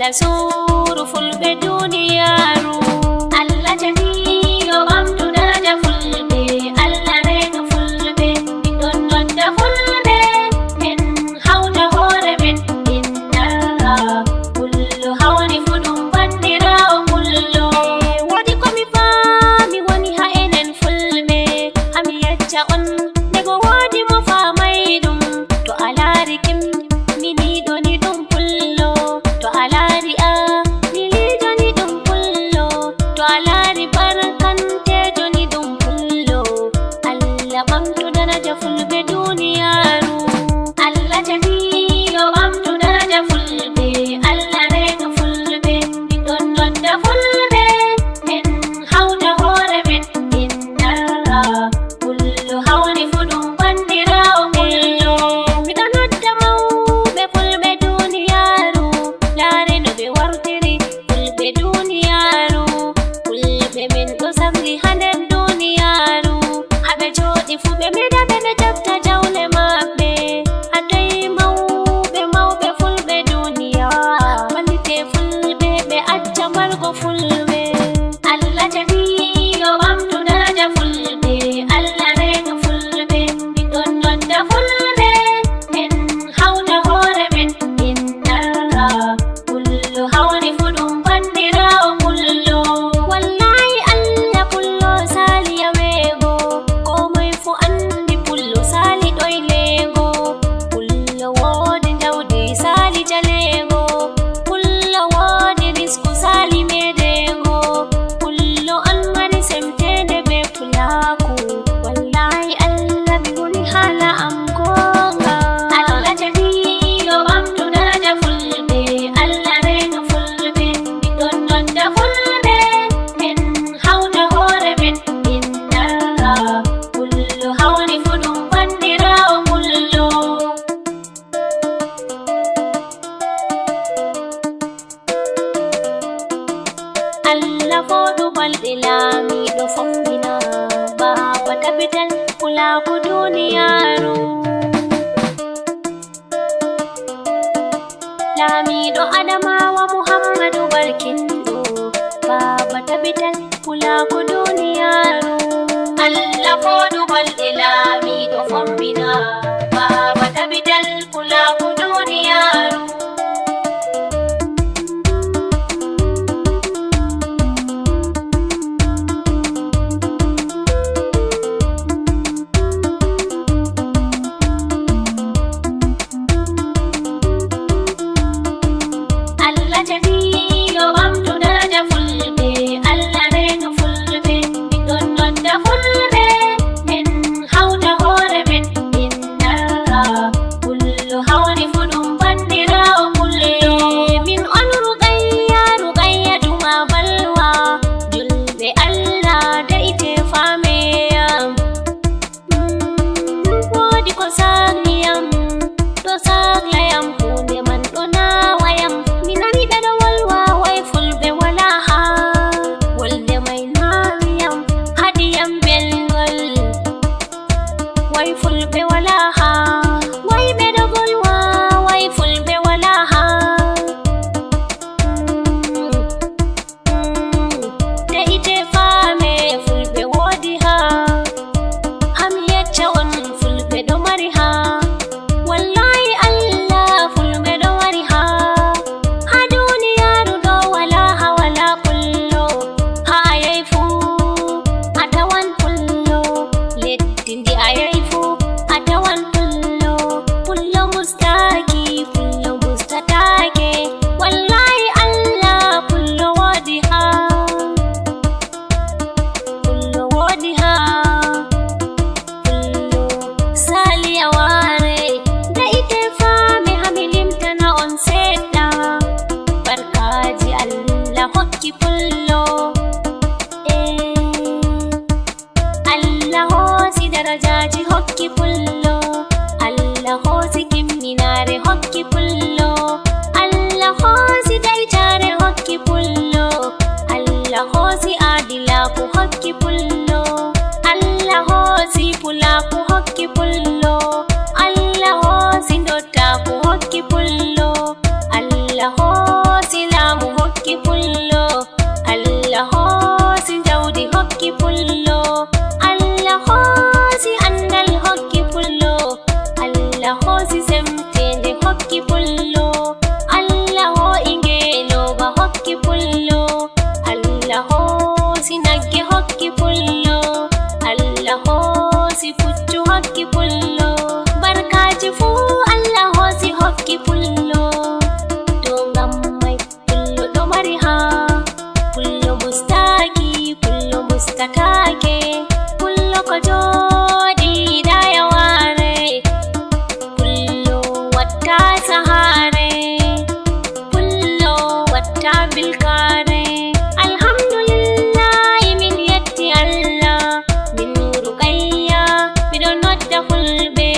Allah suru fulbe duniyaru. Allah jamiyo bamtu daraja fulbe. Allah rega fulbe bidon nodda fulbe. En hawta hore men innara kullu hawni fudum bandirawo kullu. Wodi komi fami woni ha enen fulbe. Hami yecca on nego wodi mo famai dum. To alari kim miniɗo ni ɗum pullo. To alari a milijo ni ɗum pullo. To alari barkantejo ni ɗum pullo. Allah ɓamtu daraja fulbe duniyaru. Allah jamiyo ɓamtu daraja fulbe. Allah rega fulbe ɗiɗon nodda fulbe. En hawta hore men innara kullu hawni fu ɗum bandirawo kullo. Miɗo nodda mawɓe fulbe duniyaru. Laare no ɓe wartiri fulbe duniyaru. Fulbe men ɗo samri ha nder duniyaru. Haɓe jooɗi fu ɓe meɗa ɓe jabta jawle maɓɓe. Hatoi mawɓe fulbe duniya. Wallite fulbe ɓe acca margo fulbe. Allah jamiyo ɓamtu daraja fulbe. Allah rega fulbe ɗiɗon nodda fulbe. En hawta hore men innara kullu hawni fu ɗum bandirawo kullo. Wallahi Allah pullo sali yawego. Komoy fu andi pullo sali ɗoylego. Pullo wodi jawdi sali jalego. Pullo wodi risku sali medego. Pullo an mari semtede be pulaku. Wallahi Allah mi woni hala am gonga. Allah jamiyo ɓamtu daraja fulbe. Allah rega fulbe ɗiɗon nodda fulbe. En hawta hore men innara kullu hawni fu ɗum bandirawo kullo. Allah foɗu balɗe laamiɗo fombina. Baba tabital pulaku duniyaru. Laamiɗo Adamawa Muhammadu barkindo. Baba tabital pulaku duniyaru. Allah foɗu balɗe laamiɗo fombina. Baba tabital pulaku duniyaru. Allah jamiyo take kullo ko joɗi da yaware kullo watta sahare kullo watta bilkare alhamdulillahi min yetti Allah min ruqayya miɗo nodda fulɓe